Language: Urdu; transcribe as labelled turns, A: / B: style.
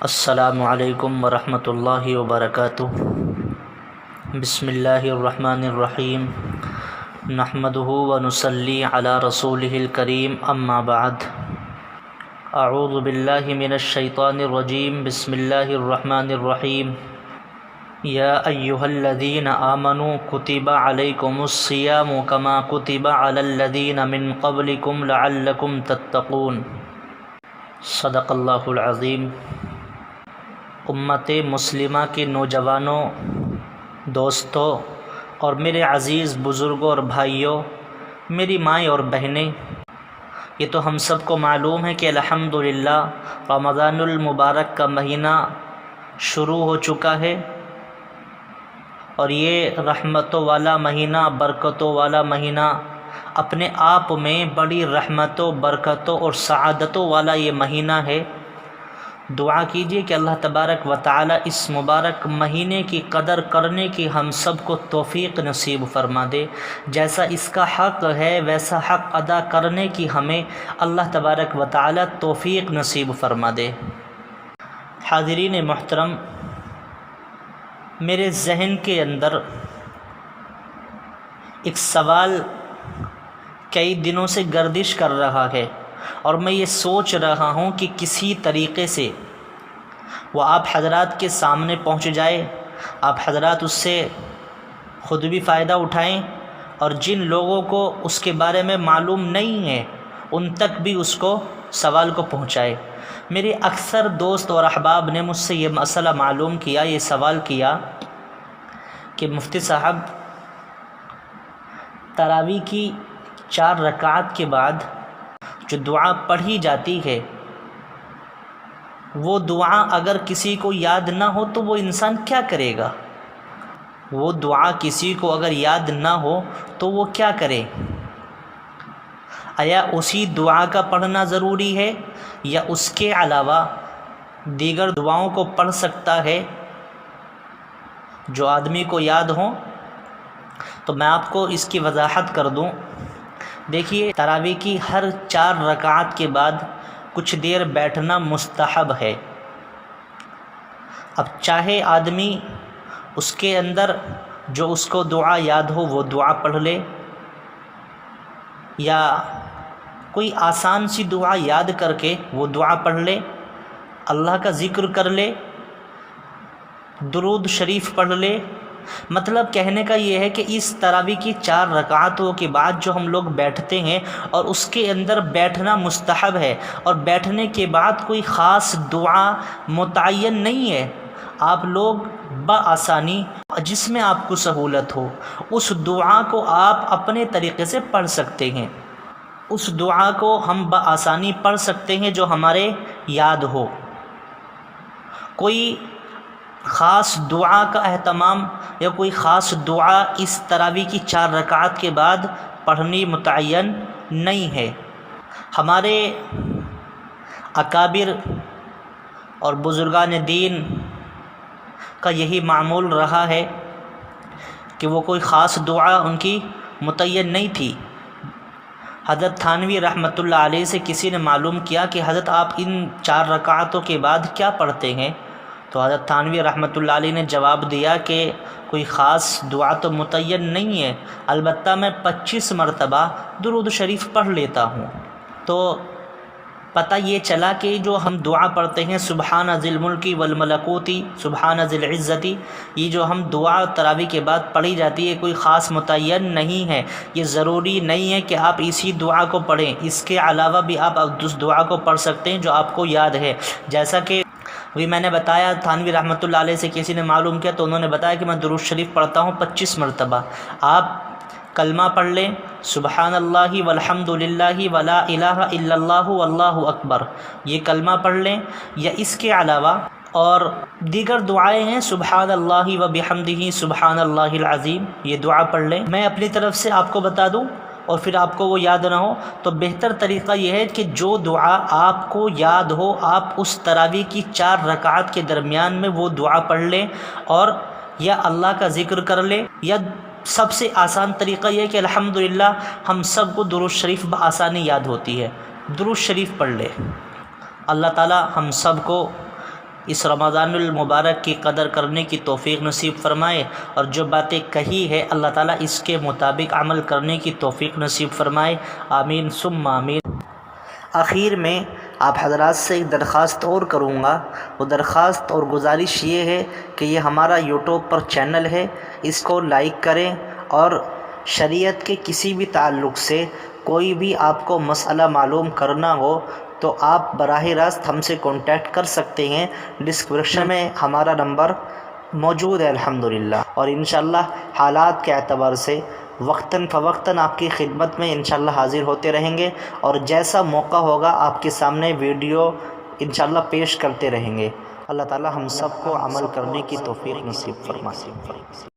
A: السلام علیکم ورحمۃ اللہ وبرکاتہ۔ بسم اللہ الرحمن الرحیم، نحمدہ ونصلی علی رسولہ الکریم، اما بعد۔ اعوذ باللہ من الشیطان الرجیم، بسم اللہ الرحمن الرحیم۔ یا ایہا الذین آمنوا کتب علیکم الصیام کما کتب علی الذین من قبلکم لعلکم تتقون۔ صدق اللہ العظیم۔ امت مسلمہ کے نوجوانوں، دوستوں اور میرے عزیز بزرگوں اور بھائیوں، میری مائیں اور بہنیں، یہ تو ہم سب کو معلوم ہے کہ الحمدللہ رمضان المبارک کا مہینہ شروع ہو چکا ہے، اور یہ رحمتوں والا مہینہ، برکتوں والا مہینہ، اپنے آپ میں بڑی رحمتوں، برکتوں اور سعادتوں والا یہ مہینہ ہے۔ دعا کیجیے کہ اللہ تبارک و تعالی اس مبارک مہینے کی قدر کرنے کی ہم سب کو توفیق نصیب فرما دے، جیسا اس کا حق ہے ویسا حق ادا کرنے کی ہمیں اللہ تبارک و تعالی توفیق نصیب فرما دے۔ حاضرین محترم، میرے ذہن کے اندر ایک سوال کئی دنوں سے گردش کر رہا ہے، اور میں یہ سوچ رہا ہوں کہ کسی طریقے سے وہ آپ حضرات کے سامنے پہنچ جائے، آپ حضرات اس سے خود بھی فائدہ اٹھائیں، اور جن لوگوں کو اس کے بارے میں معلوم نہیں ہے ان تک بھی اس کو سوال کو پہنچائے۔ میرے اکثر دوست اور احباب نے مجھ سے یہ مسئلہ معلوم کیا، یہ سوال کیا کہ مفتی صاحب، تراویح کی 4 رکعات کے بعد جو دعا پڑھی جاتی ہے، وہ دعا اگر کسی کو یاد نہ ہو تو وہ انسان کیا کرے گا؟ وہ دعا کسی کو اگر یاد نہ ہو تو وہ کیا کرے؟ آیا اسی دعا کا پڑھنا ضروری ہے، یا اس کے علاوہ دیگر دعاؤں کو پڑھ سکتا ہے جو آدمی کو یاد ہوں؟ تو میں آپ کو اس کی وضاحت کر دوں۔ دیکھیے، تراویح کی ہر 4 رکعات کے بعد کچھ دیر بیٹھنا مستحب ہے۔ اب چاہے آدمی اس کے اندر جو اس کو دعا یاد ہو وہ دعا پڑھ لے، یا کوئی آسان سی دعا یاد کر کے وہ دعا پڑھ لے، اللہ کا ذکر کر لے، درود شریف پڑھ لے۔ مطلب کہنے کا یہ ہے کہ اس تراویح کی 4 رکعاتوں کے بعد جو ہم لوگ بیٹھتے ہیں، اور اس کے اندر بیٹھنا مستحب ہے، اور بیٹھنے کے بعد کوئی خاص دعا متعین نہیں ہے، آپ لوگ بآسانی جس میں آپ کو سہولت ہو اس دعا کو آپ اپنے طریقے سے پڑھ سکتے ہیں۔ اس دعا کو ہم بآسانی پڑھ سکتے ہیں جو ہمارے یاد ہو۔ کوئی خاص دعا کا اہتمام یا کوئی خاص دعا اس تراویح کی 4 رکعات کے بعد پڑھنی متعین نہیں ہے۔ ہمارے اکابر اور بزرگان دین کا یہی معمول رہا ہے کہ وہ کوئی خاص دعا ان کی متعین نہیں تھی۔ حضرت تھانوی رحمۃ اللہ علیہ سے کسی نے معلوم کیا کہ حضرت آپ ان 4 رکعاتوں کے بعد کیا پڑھتے ہیں؟ تو حضرت تھانوی رحمۃ اللہ علیہ نے جواب دیا کہ کوئی خاص دعا تو متعین نہیں ہے، البتہ میں 25 مرتبہ درود شریف پڑھ لیتا ہوں۔ تو پتہ یہ چلا کہ جو ہم دعا پڑھتے ہیں سبحان ذی الملک والملکوتی، سبحان ذی العزتی، یہ جو ہم دعا تراویح کے بعد پڑھی جاتی ہے کوئی خاص متعین نہیں ہے۔ یہ ضروری نہیں ہے کہ آپ اسی دعا کو پڑھیں، اس کے علاوہ بھی آپ اس دعا کو پڑھ سکتے ہیں جو آپ کو یاد ہے۔ جیسا کہ ابھی میں نے بتایا، تھانوی رحمۃ اللہ علیہ سے کسی نے معلوم کیا تو انہوں نے بتایا کہ میں درود شریف پڑھتا ہوں 25 مرتبہ۔ آپ کلمہ پڑھ لیں، سبحان اللہ والحمد للہ ولا الہ الا اللہ واللہ اکبر، یہ کلمہ پڑھ لیں، یا اس کے علاوہ اور دیگر دعائیں ہیں، سبحان اللہ وبحمدہ سبحان اللہ العظیم، یہ دعا پڑھ لیں۔ میں اپنی طرف سے آپ کو بتا دوں، اور پھر آپ کو وہ یاد نہ ہو تو بہتر طریقہ یہ ہے کہ جو دعا آپ کو یاد ہو آپ اس تراویح کی 4 رکعات کے درمیان میں وہ دعا پڑھ لیں، اور یا اللہ کا ذکر کر لیں، یا سب سے آسان طریقہ یہ ہے کہ الحمدللہ ہم سب کو درود شریف بآسانی یاد ہوتی ہے، درود شریف پڑھ لیں۔ اللہ تعالی ہم سب کو اس رمضان المبارک کی قدر کرنے کی توفیق نصیب فرمائے، اور جو باتیں کہی ہے اللہ تعالیٰ اس کے مطابق عمل کرنے کی توفیق نصیب فرمائے، آمین ثم آمین۔ آخر میں آپ حضرات سے ایک درخواست اور کروں گا، وہ درخواست اور گزارش یہ ہے کہ یہ ہمارا یوٹیوب پر چینل ہے، اس کو لائک کریں، اور شریعت کے کسی بھی تعلق سے کوئی بھی آپ کو مسئلہ معلوم کرنا ہو تو آپ براہ راست ہم سے کانٹیکٹ کر سکتے ہیں۔ ڈسکرپشن میں ہمارا نمبر موجود ہے الحمدللہ، اور انشاءاللہ حالات کے اعتبار سے وقتاً فوقتاً آپ کی خدمت میں انشاءاللہ حاضر ہوتے رہیں گے، اور جیسا موقع ہوگا آپ کے سامنے ویڈیو انشاءاللہ پیش کرتے رہیں گے۔ اللہ تعالی ہم سب کو عمل کرنے کی توفیق نصیب فرمائے۔